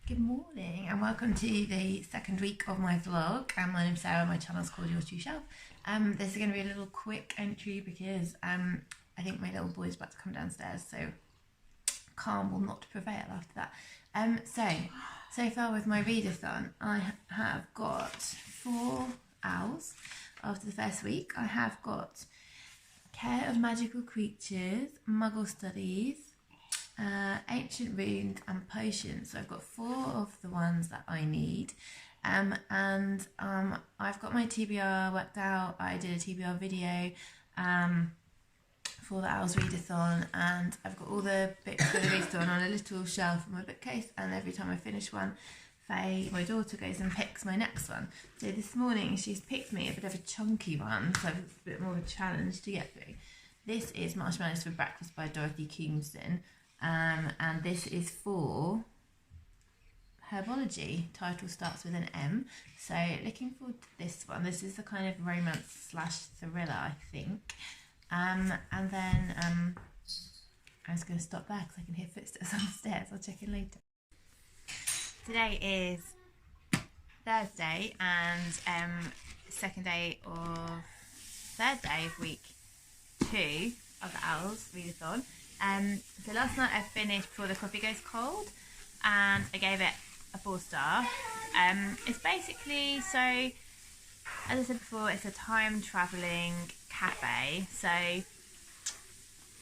Good morning and welcome to the second week of my vlog. My name's Sarah, my channel's called Yours True Shelf. This is going to be a little quick entry because I think my little boy's about to come downstairs, so calm will not prevail after that. So far with my readathon, I have got 4 owls after the first week. I have got Care of Magical Creatures, Muggle Studies, Ancient Runes and Potions. So I've got 4 of the ones that I need, and I've got my TBR worked out. I did a TBR video for the Owls readathon, and I've got all the books for the readathon on a little shelf in my bookcase, and every time I finish one, Faye, my daughter, goes and picks my next one. So this morning she's picked me a bit of a chunky one, so it's a bit more of a challenge to get through. This is Marshmallows for Breakfast by Dorothy Koomson. And this is for herbology. Title starts with an M, so looking forward to this one. This is the kind of romance / thriller, I think. And then I'm just going to stop there because I can hear footsteps on the stairs. I'll check in later. Today is Thursday and third day of week 2 of the Owls readathon. So last night I finished Before the Coffee Goes Cold, and I gave it a 4-star. It's basically, so as I said before, it's a time travelling cafe. So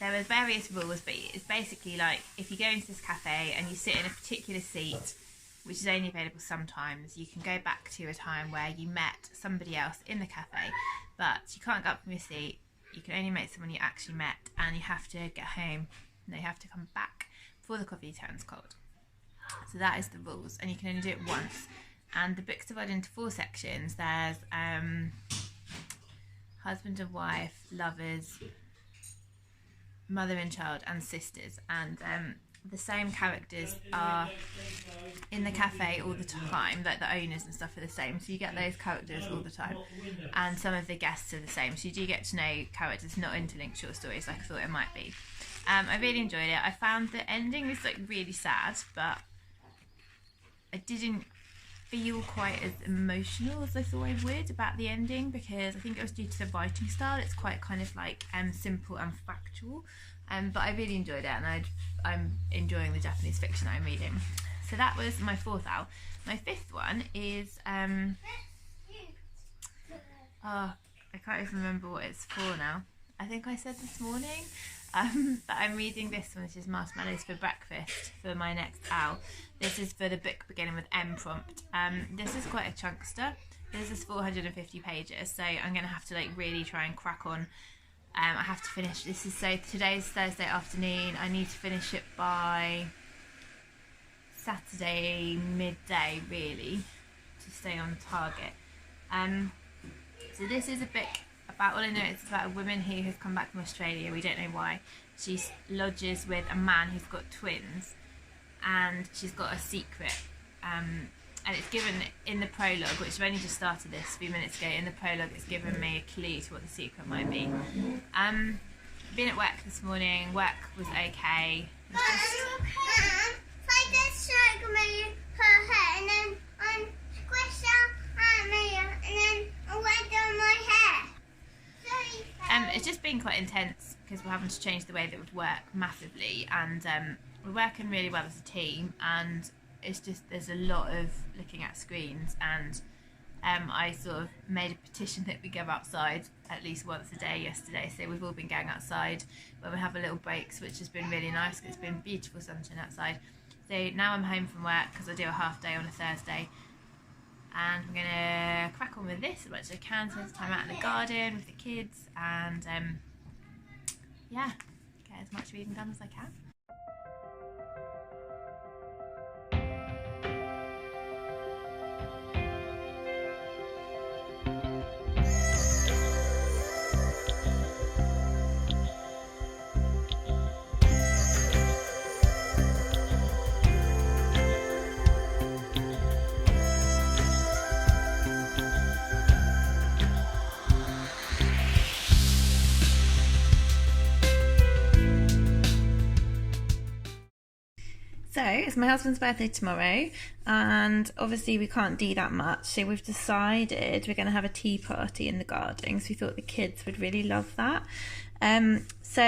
there are various rules, but it's basically like if you go into this cafe and you sit in a particular seat, which is only available sometimes, you can go back to a time where you met somebody else in the cafe, but you can't get up from your seat. You can only meet someone you actually met, and you have to get home, and they have to come back before the coffee turns cold. So that is the rules, and you can only do it once. And the book's divided into 4 sections. There's husband and wife, lovers, mother and child, and sisters. And the same characters are in the cafe all the time, like the owners and stuff are the same, so you get those characters all the time, and some of the guests are the same, so you do get to know characters, not interlinked short stories like I thought it might be. I really enjoyed it. I found the ending was like really sad, but I didn't feel quite as emotional as I thought I would about the ending, because I think it was due to the writing style. It's quite kind of like simple and factual, but I really enjoyed it, and I'm enjoying the Japanese fiction that I'm reading. So that was my 4th owl. My 5th one is I can't even remember what it's for now. I think I said this morning, but I'm reading this one, which is Marshmallows for Breakfast, for my next owl. This is for the book beginning with M prompt. This is quite a chunkster. This is 450 pages, so I'm going to have to like really try and crack on. I have to finish, today's Thursday afternoon. I need to finish it by Saturday midday, really, to stay on target. So this is a book about, all I know it's about a woman who has come back from Australia. We don't know why. She lodges with a man who's got twins, and she's got a secret. And it's given in the prologue, which I've only just started this a few minutes ago. In the prologue, it's given me a clue to what the secret might be. Been at work this morning. Work was okay. It's just been quite intense because we're having to change the way that we work massively, and we're working really well as a team, and it's just there's a lot of looking at screens, and I sort of made a petition that we go outside at least once a day yesterday, so we've all been going outside when we have a little breaks, which has been really nice because it's been beautiful sunshine outside. So now I'm home from work because I do a half day on a Thursday, and I'm going to crack on with this as much as I can, spend some time out in the garden with the kids, and yeah, get as much reading done as I can. it's my husband's birthday tomorrow, and obviously we can't do that much, so we've decided we're going to have a tea party in the garden, so we thought the kids would really love that. So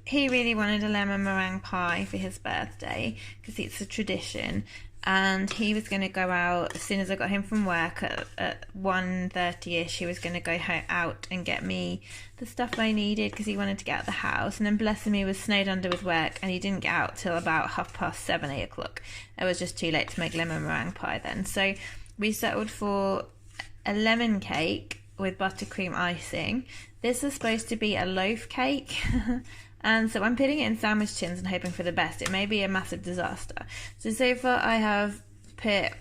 he really wanted a lemon meringue pie for his birthday because it's a tradition, and he was going to go out as soon as I got home from work at 1:30ish. He was going to go out and get me the stuff I needed because he wanted to get out of the house, and then bless him, he was snowed under with work and he didn't get out till about 7:30, 8 o'clock. It was just too late to make lemon meringue pie then, so we settled for a lemon cake with buttercream icing. This is supposed to be a loaf cake and so I'm putting it in sandwich tins and hoping for the best. It may be a massive disaster. So far I have put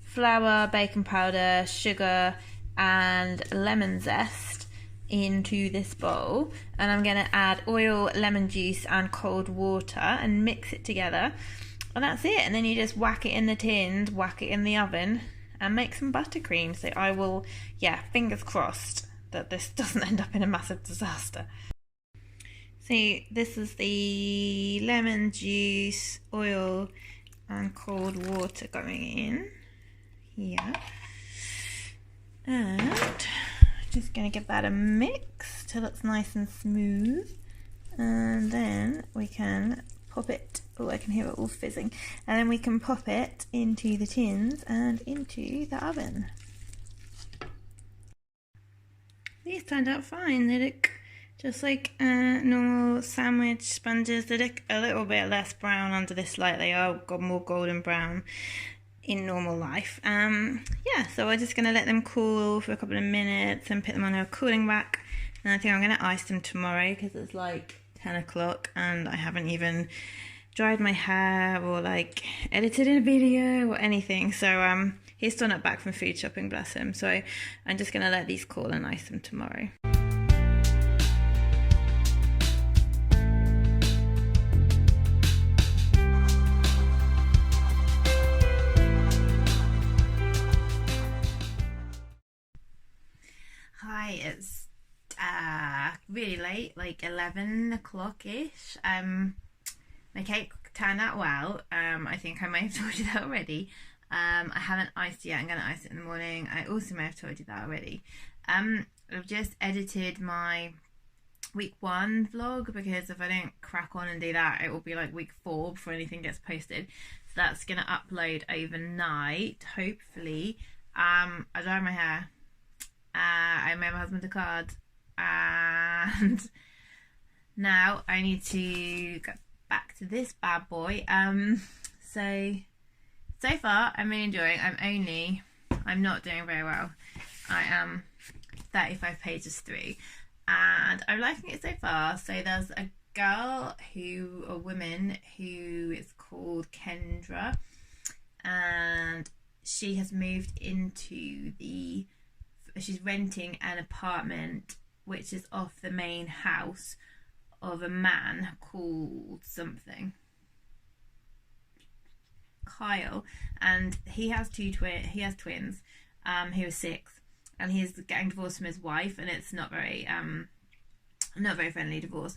flour, baking powder, sugar and lemon zest into this bowl, and I'm going to add oil, lemon juice and cold water and mix it together, and that's it. And then you just whack it in the tins, whack it in the oven and make some buttercream. So I will, fingers crossed that this doesn't end up in a massive disaster. So this is the lemon juice, oil and cold water going in here, and just going to give that a mix till it's nice and smooth, and then we can pop it. Oh, I can hear it all fizzing. And then we can pop it into the tins and into the oven. These turned out fine. They look just like normal sandwich sponges. They look a little bit less brown under this light. They are got more golden brown in normal life. So we're just going to let them cool for a couple of minutes and put them on a cooling rack. And I think I'm going to ice them tomorrow because it's like 10 o'clock and I haven't even dried my hair or like edited a video or anything. So he's still not back from food shopping, bless him. So I'm just going to let these cool and ice them tomorrow. Hi, it's really late, like 11 o'clock-ish. My cake turned out well. I think I may have told you that already. I haven't iced it yet. I'm going to ice it in the morning. I also may have told you that already. I've just edited my week 1 vlog because if I don't crack on and do that, it will be like week 4 before anything gets posted. So that's going to upload overnight, hopefully. I dyed my hair. I made my husband a card, and now I need to go back to this bad boy. So far I'm really enjoying. I'm not doing very well. I am 35 pages through and I'm liking it so far. So there's a woman who is called Kendra, and she has moved into she's renting an apartment which is off the main house of a man called something Kyle, and he has twins. He was 6 and he's getting divorced from his wife, and it's not very friendly divorce.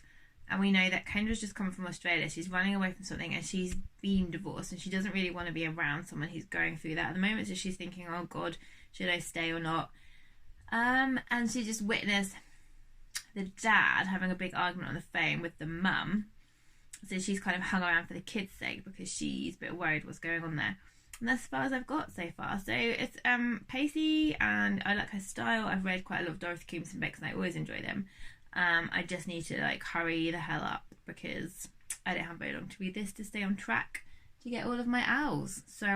And we know that Kendra's just come from Australia. She's running away from something and she's been divorced, and she doesn't really want to be around someone who's going through that at the moment. So she's thinking, oh God, should I stay or not? And she just witnessed the dad having a big argument on the phone with the mum. So she's kind of hung around for the kids' sake because she's a bit worried what's going on there. And that's as far as I've got so far. So it's pacey and I like her style. I've read quite a lot of Dorothy Koomson books and I always enjoy them. I just need to like hurry the hell up because I don't have very long to read this to stay on track to get all of my owls. So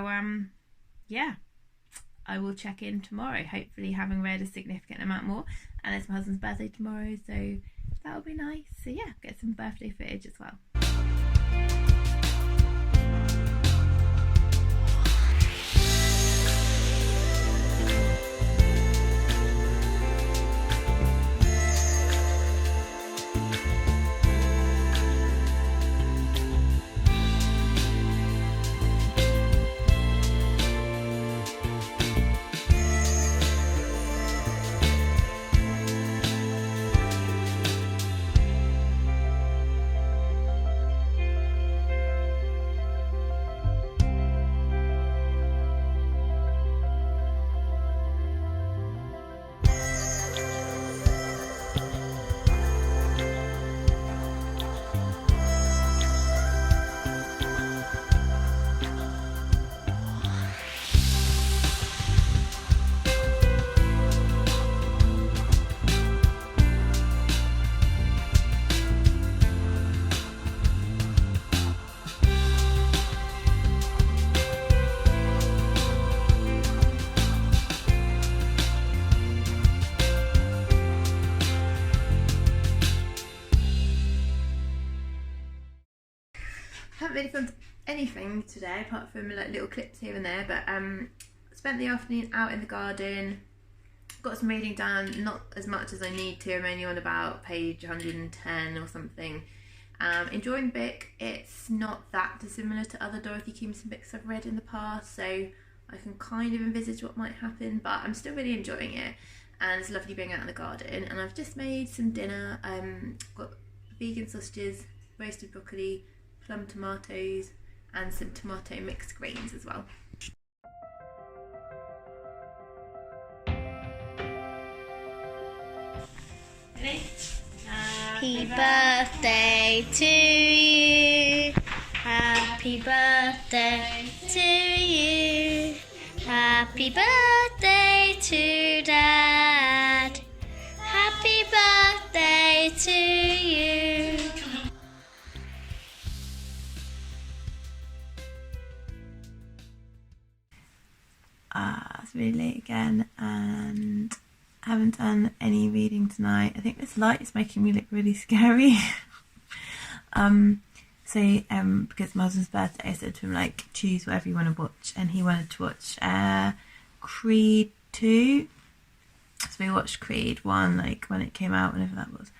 yeah, I will check in tomorrow, hopefully having read a significant amount more. And it's my husband's birthday tomorrow, so that'll be nice. So yeah, get some birthday footage as well. really filmed anything today apart from like little clips here and there, but spent the afternoon out in the garden, got some reading done, not as much as I need to. I'm only on about page 110 or something. Enjoying the book. It's not that dissimilar to other Dorothy Koomson books I've read in the past, so I can kind of envisage what might happen, but I'm still really enjoying it, and it's lovely being out in the garden. And I've just made some dinner. Got vegan sausages, roasted broccoli, plum tomatoes, and some tomato mixed greens as well. Ready? Happy birthday to you. Happy birthday to you. Happy birthday to Dad. Happy birthday to you. It's really late again and I haven't done any reading tonight. I think this light is making me look really scary. Because my husband's birthday, I said to him, like, choose whatever you want to watch, and he wanted to watch Creed 2. So we watched Creed 1, like, when it came out, whenever that was.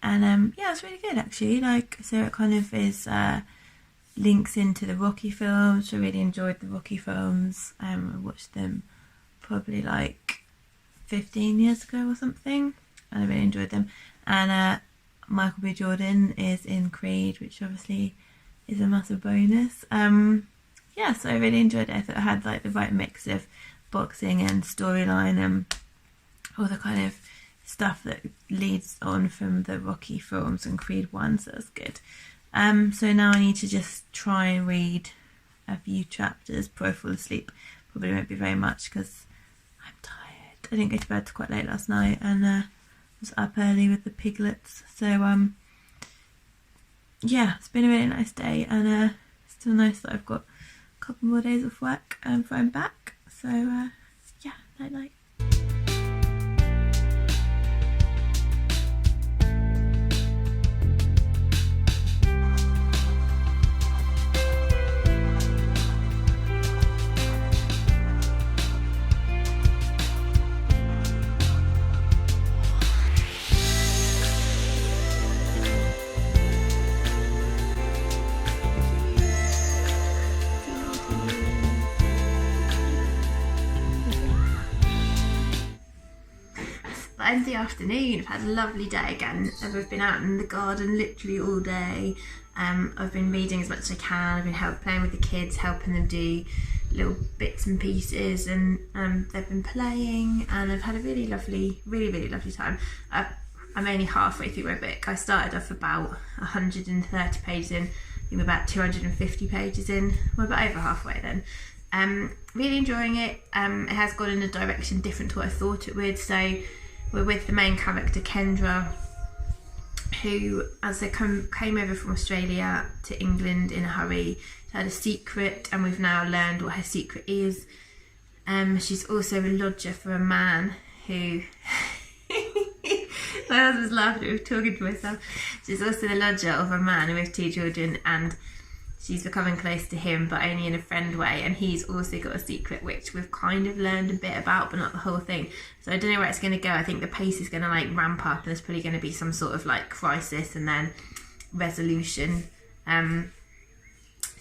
And yeah, it's really good actually. Like, so it kind of is links into the Rocky films. I really enjoyed the Rocky films. I watched them probably like 15 years ago or something, and I really enjoyed them. And Michael B. Jordan is in Creed, which obviously is a massive bonus. Yeah, so I really enjoyed it. I thought it had like the right mix of boxing and storyline and all the kind of stuff that leads on from the Rocky films and Creed 1, so that's good. So now I need to just try and read a few chapters before I fall asleep. Probably won't be very much because I'm tired. I didn't go to bed quite late last night, and was up early with the piglets, so yeah, it's been a really nice day, and still nice that I've got a couple more days of work before I'm back, so yeah, night night. End of the afternoon. I've had a lovely day again. I've been out in the garden literally all day. I've been reading as much as I can. I've been playing with the kids, helping them do little bits and pieces, and they've been playing, and I've had a really lovely time. I'm only halfway through my book. I started off about 130 pages in. I think about 250 pages in. We're about over halfway then. Really enjoying it. It has gone in a direction different to what I thought it would. So we're with the main character, Kendra, who, as they came over from Australia to England in a hurry, she had a secret, and we've now learned what her secret is. She's also a lodger for a man who... My husband's laughing at me, talking to myself. She's also the lodger of a man with 2 children, and she's becoming close to him, but only in a friend way, and he's also got a secret which we've kind of learned a bit about, but not the whole thing. So I don't know where it's going to go. I think the pace is going to like ramp up, and there's probably going to be some sort of like crisis and then resolution. So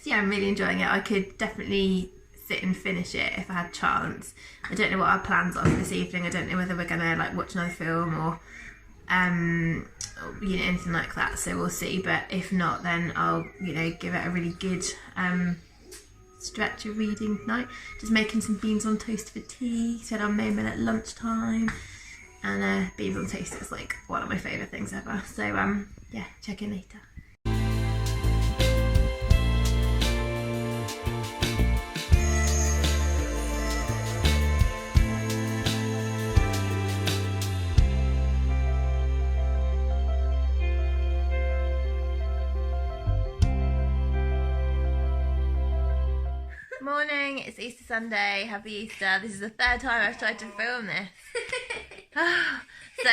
yeah, I'm really enjoying it. I could definitely sit and finish it if I had a chance. I don't know what our plans are for this evening. I don't know whether we're going to like watch another film or anything like that, so we'll see. But if not, then I'll give it a really good stretch of reading tonight. Just making some beans on toast for tea. Said on moment at lunchtime, and beans on toast is like one of my favourite things ever. So yeah, check in later. Morning, it's Easter Sunday. Happy Easter. This is the 3rd time I've tried to film this. So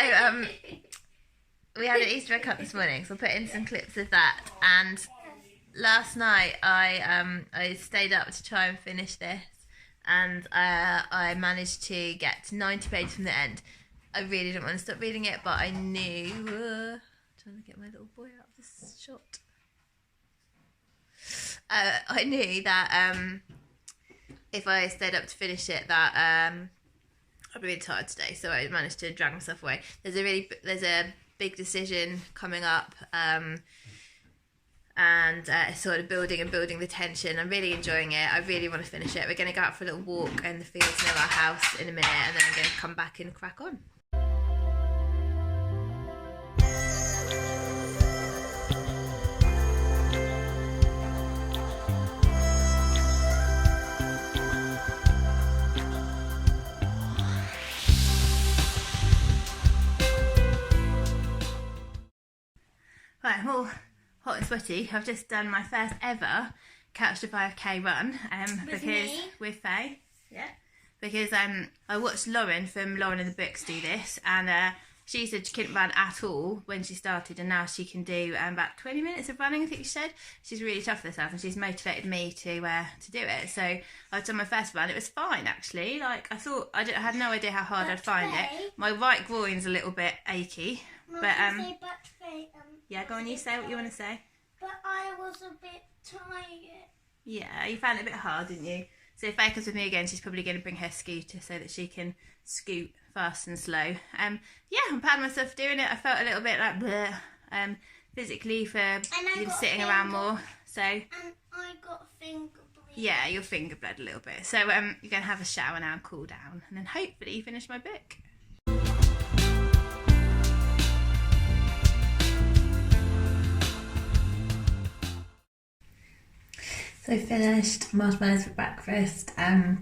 we had an Easter egg hunt this morning, so I'll put in some clips of that, and last night I stayed up to try and finish this, and I managed to get to 90 pages from the end. I really didn't want to stop reading it, but I knew trying to get my little boy out of this shot. I knew that if I stayed up to finish it, that I'd be really tired today, so I managed to drag myself away. There's a big decision coming up, and sort of building the tension. I'm really enjoying it. I really want to finish it. We're going to go out for a little walk in the fields near our house in a minute, and then I'm going to come back and crack on. Right, I'm all hot and sweaty. I've just done my first ever Couch to 5K run with Faye. Yeah. Because I watched Lauren from Lauren and the Books do this, and she said she couldn't run at all when she started, and now she can do about 20 minutes of running, I think she said. She's really tough for herself, and she's motivated me to do it. So I've done my first run. It was fine, actually. Like, I thought, I had no idea how hard I'd find it. My right groin's a little bit achy. Mum, but yeah, go on, you say what you want to say. But I was a bit tired. Yeah, you found it a bit hard, didn't you? So if Faye comes with me again, she's probably going to bring her scooter so that she can scoot fast and slow. Yeah, I'm proud of myself for doing it. I felt a little bit like bleh, physically for sitting around more. So and I got finger bled. Yeah, your finger bled a little bit. So you're going to have a shower now and cool down, and then hopefully finish my book. So I finished Marshmallows for breakfast. I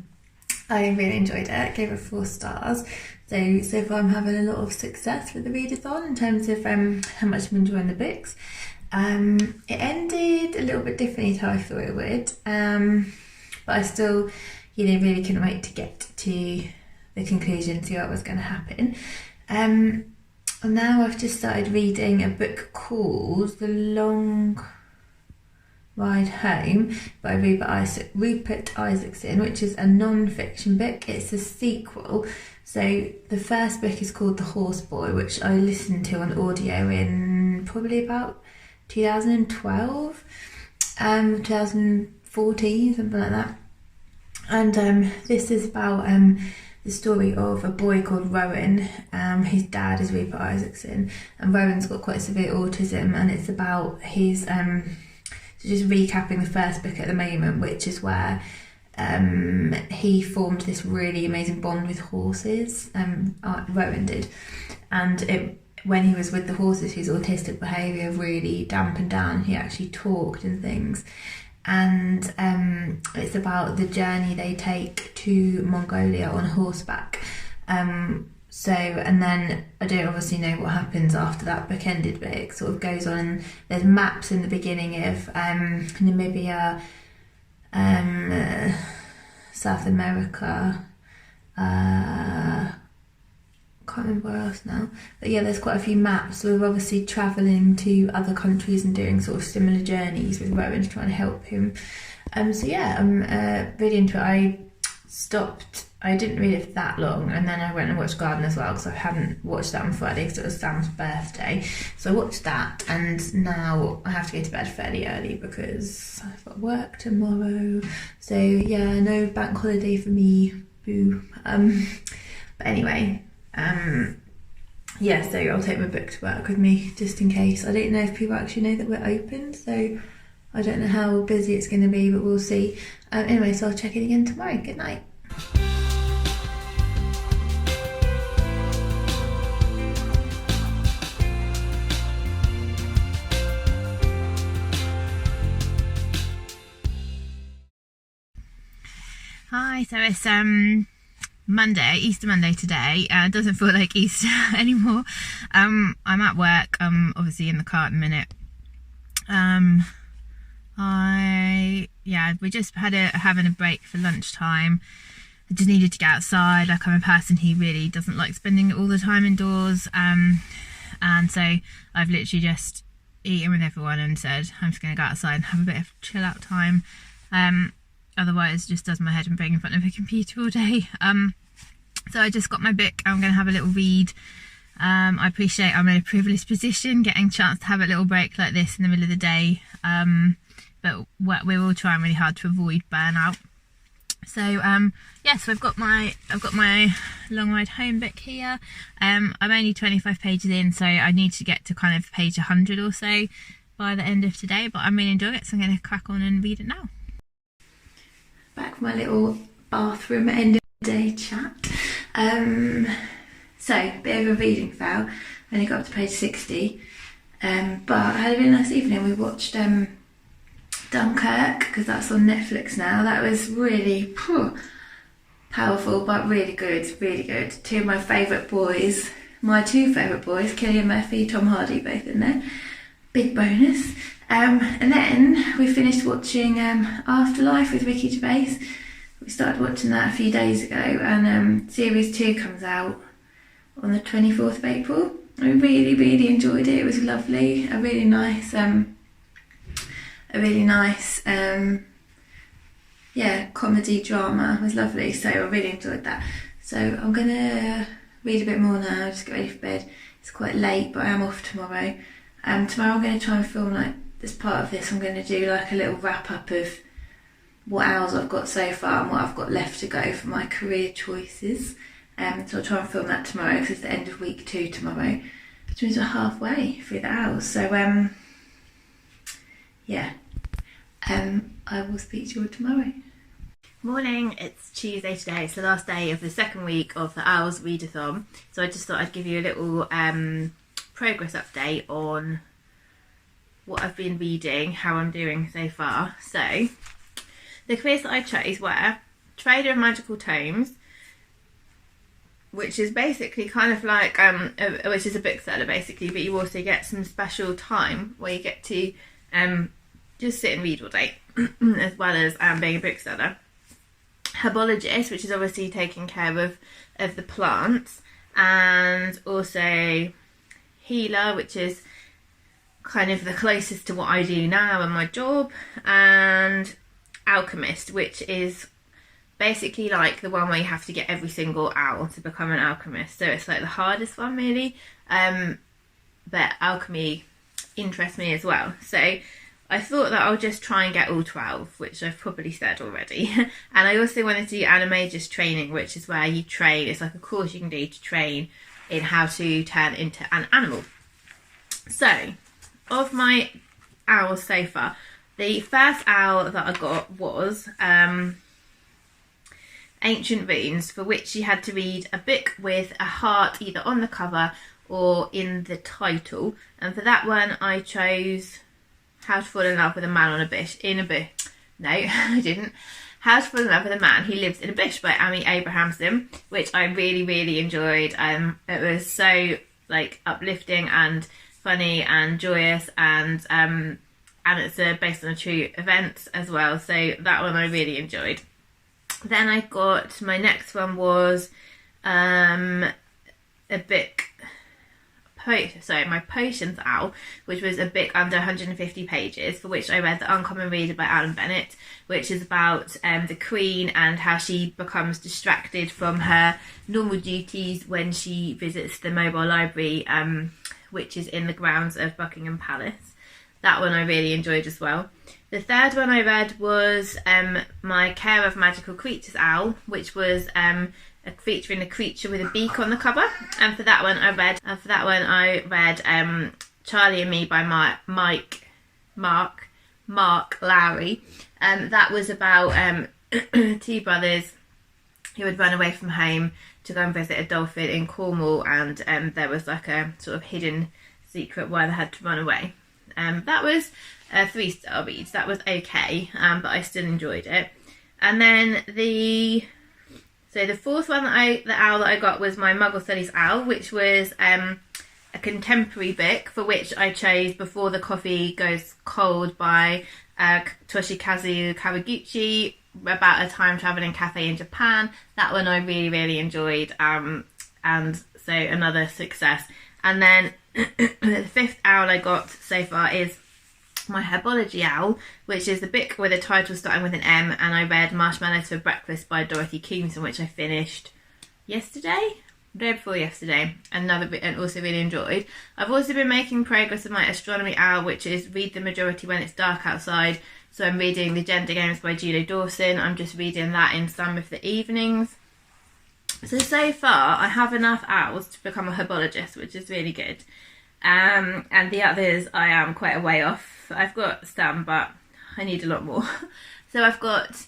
really enjoyed it. Gave it 4 stars. So far I'm having a lot of success with the Readathon in terms of how much I'm enjoying the books. It ended a little bit differently to how I thought it would. But I still, really couldn't wait to get to the conclusion, see what was going to happen. And now I've just started reading a book called The Long Ride Home by Rupert Isaacson, which is a non-fiction book. It's a sequel. So the first book is called The Horse Boy, which I listened to on audio in probably about 2012, 2014, something like that. And this is about the story of a boy called Rowan. His dad is Rupert Isaacson, and Rowan's got quite severe autism, and it's about his so just recapping the first book at the moment, which is where he formed this really amazing bond with horses, Rowan did, and when he was with the horses, his autistic behaviour really dampened down. He actually talked and things, and it's about the journey they take to Mongolia on horseback. And then I don't obviously know what happens after that book ended, but it sort of goes on, and there's maps in the beginning of Namibia, South America, can't remember where else now, but yeah, there's quite a few maps. So we're obviously travelling to other countries and doing sort of similar journeys with Rowan, trying to help him. So yeah, I'm really into it. I didn't read it for that long, and then I went and watched Garden as well, because I hadn't watched that on Friday because it was Sam's birthday. So I watched that, and now I have to go to bed fairly early because I've got work tomorrow. So yeah, no bank holiday for me, boo. But anyway, yeah, so I'll take my book to work with me just in case. I don't know if people actually know that we're open, so I don't know how busy it's going to be, but we'll see. Anyway, so I'll check in again tomorrow. Good night. Hi, so it's Monday, Easter Monday today. It doesn't feel like Easter anymore. I'm at work. I'm obviously in the car at the minute. We just having a break for lunchtime. I just needed to get outside. Like, I'm a person who really doesn't like spending all the time indoors. And so I've literally just, eaten with everyone and said I'm just going to go outside and have a bit of chill out time. Otherwise it just does my head and being in front of a computer all day. So I just got my book. I'm going to have a little read. I appreciate I'm in a privileged position getting a chance to have a little break like this in the middle of the day, but we're all trying really hard to avoid burnout. So yeah, so I've got my long ride home book here. I'm only 25 pages in, so I need to get to kind of page 100 or so by the end of today, but I'm really enjoying it, so I'm going to crack on and read it now. Back from my little bathroom end of the day chat. So, bit of a reading fail. I only got up to page 60, but I had a really nice evening. We watched Dunkirk, because that's on Netflix now. That was really powerful, but really good, really good. Two of my favourite boys, my two favourite boys, Cillian Murphy, Tom Hardy, both in there. Big bonus. And then we finished watching Afterlife with Ricky Gervais. We started watching that a few days ago, and series 2 comes out on the 24th of April. I really, really enjoyed it. It was lovely. A really nice comedy drama. It was lovely, so I really enjoyed that. So I'm gonna read a bit more now, just get ready for bed. It's quite late, but I am off tomorrow. Tomorrow I'm going to try and film, like, as part of this, I'm going to do like a little wrap up of what hours I've got so far and what I've got left to go for my career choices. So I'll try and film that tomorrow, because it's the end of week 2 tomorrow, which means we're halfway through the hours. So yeah, I will speak to you all tomorrow. Morning, it's Tuesday today. It's the last day of the second week of the O.W.L.s Readathon. So I just thought I'd give you a little progress update on what I've been reading, how I'm doing so far. So the quiz that I chose were Trader of Magical Tomes, which is basically kind of like which is a bookseller basically, but you also get some special time where you get to just sit and read all day, as well as being a bookseller. Herbologist, which is obviously taking care of the plants, and also Healer, which is kind of the closest to what I do now in my job, and Alchemist, which is basically like the one where you have to get every single owl to become an alchemist. So it's like the hardest one really, but alchemy interests me as well. So I thought that I'll just try and get all 12, which I've probably said already. And I also wanted to do Animagus training, which is where you train. It's like a course you can do to train in how to turn into an animal. So, of my owls so far, the first owl that I got was Ancient Runes, for which you had to read a book with a heart either on the cover or in the title. And for that one, I chose How to Fall in Love with a Man on a Bush. No, I didn't. How to Fall in Love with a Man Who Lives in a Bush by Emmy Abrahamson, which I really, really enjoyed. It was so like uplifting and funny and joyous, and it's based on a true event as well. So that one I really enjoyed. Then I got, my next one was my Potions Owl, which was a book under 150 pages, for which I read The Uncommon Reader by Bennett, which is about the Queen and how she becomes distracted from her normal duties when she visits the mobile library, which is in the grounds of Buckingham Palace. That one I really enjoyed as well. The third one I read was my Care of Magical Creatures Owl, which was featuring a creature with a beak on the cover. And for that one I read Charlie and Me by Mark Lowry. That was about two brothers who had run away from home to go and visit a dolphin in Cornwall, and there was like a sort of hidden secret why they had to run away. That was a 3-star read. That was okay, but I still enjoyed it. And then the fourth one the owl that I got was my Muggle Studies Owl, which was a contemporary book, for which I chose Before the Coffee Goes Cold by Toshikazu Kawaguchi, about a time travelling cafe in Japan. That one I really, really enjoyed, and so another success. And then The fifth owl I got so far is my Herbology Owl, which is the book with a title starting with an M, and I read Marshmallows for Breakfast by Dorothy Koomson, which I finished yesterday, the day before yesterday, and also really enjoyed. I've also been making progress with my Astronomy Owl, which is Read the Majority When It's Dark Outside. So I'm reading The Gender Games by Julia Dawson. I'm just reading that in some of the evenings. So far I have enough owls to become a herbologist, which is really good. And the others I am quite a way off. I've got some, but I need a lot more. So I've got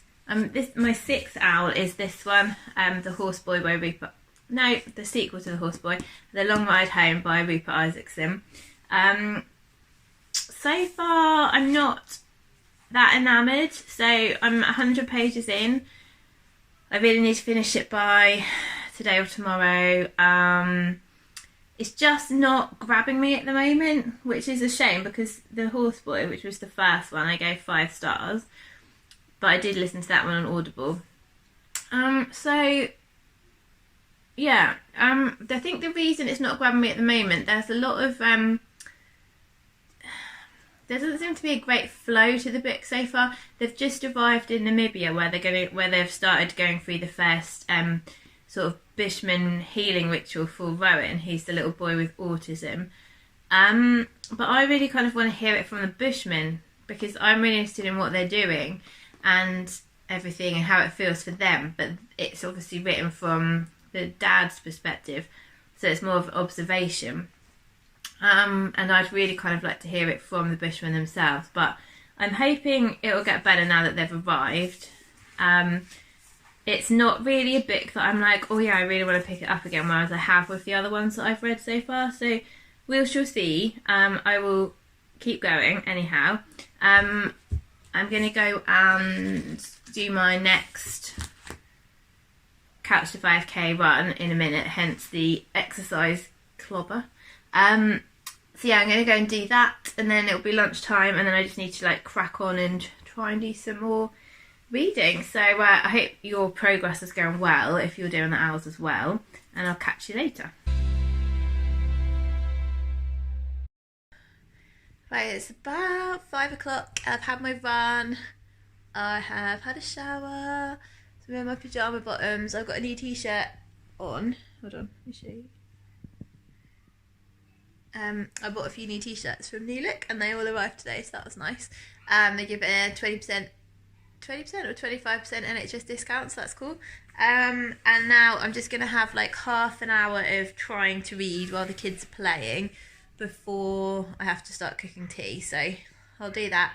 my sixth owl is this one, The Horseboy by Rupert. No, the sequel to The Horseboy, The Long Ride Home by Rupert Isaacson. So far I'm not that enamoured, so I'm 100 pages in. I really need to finish it by today or tomorrow. It's just not grabbing me at the moment, which is a shame because The Horseboy, which was the first one, I gave 5 stars, but I did listen to that one on Audible. So yeah, I think the reason it's not grabbing me at the moment, there's a lot of there doesn't seem to be a great flow to the book so far. They've just arrived in Namibia where they've started going through the first sort of Bushman healing ritual for Rowan. He's the little boy with autism. But I really kind of want to hear it from the Bushmen because I'm really interested in what they're doing and everything and how it feels for them. But it's obviously written from the dad's perspective, so it's more of observation. And I'd really kind of like to hear it from the Bushmen themselves, but I'm hoping it'll get better now that they've arrived. It's not really a book that I'm like, oh yeah, I really want to pick it up again, whereas I have with the other ones that I've read so far, so we shall see. I will keep going anyhow. I'm going to go and do my next Couch to 5k run in a minute, hence the exercise clobber. So yeah, I'm going to go and do that, and then it'll be lunchtime, and then I just need to like crack on and try and do some more reading. So I hope your progress is going well if you're doing the owls as well, and I'll catch you later. Right, it's about 5 o'clock. I've had my run, I have had a shower, so I'm in my pyjama bottoms. I've got a new t-shirt on. Hold on, let me show you. I bought a few new t-shirts from New Look and they all arrived today, so that was nice. They give it a 20% or 25% NHS discount, so that's cool. And now I'm just going to have like half an hour of trying to read while the kids are playing before I have to start cooking tea, so I'll do that.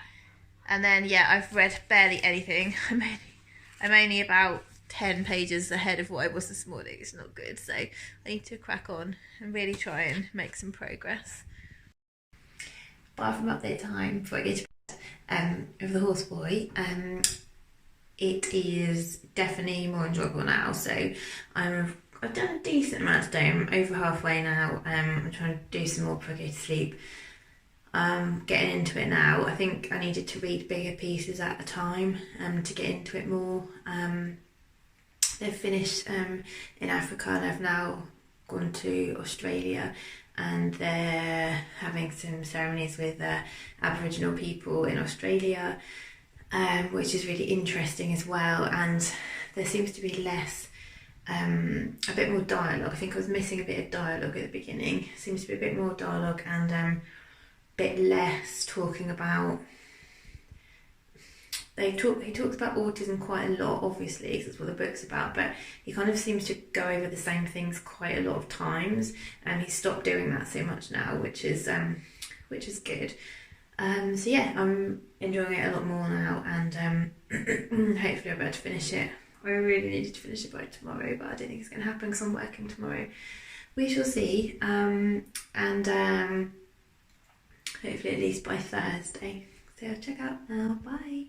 And then yeah, I've read barely anything. I'm only about 10 pages ahead of what I was this morning. It's not good, so I need to crack on and really try and make some progress. Apart from update time before I go to bed, of The Horseboy, it is definitely more enjoyable now, so I've done a decent amount today. I'm over halfway now. I'm trying to do some more before I go to sleep. Getting into it now. I think I needed to read bigger pieces at a time to get into it more. They've finished in Africa and I've now gone to Australia, and they're having some ceremonies with Aboriginal people in Australia, which is really interesting as well. And there seems to be less, a bit more dialogue. I think I was missing a bit of dialogue at the beginning. Seems to be a bit more dialogue and a bit less talking about. He talks about autism quite a lot, obviously, because that's what the book's about, but he kind of seems to go over the same things quite a lot of times, and he's stopped doing that so much now, which is good. So yeah, I'm enjoying it a lot more now, and hopefully I'll be able to finish it. I really needed to finish it by tomorrow, but I don't think it's going to happen because I'm working tomorrow. We shall see, and hopefully at least by Thursday. So check out now. Bye.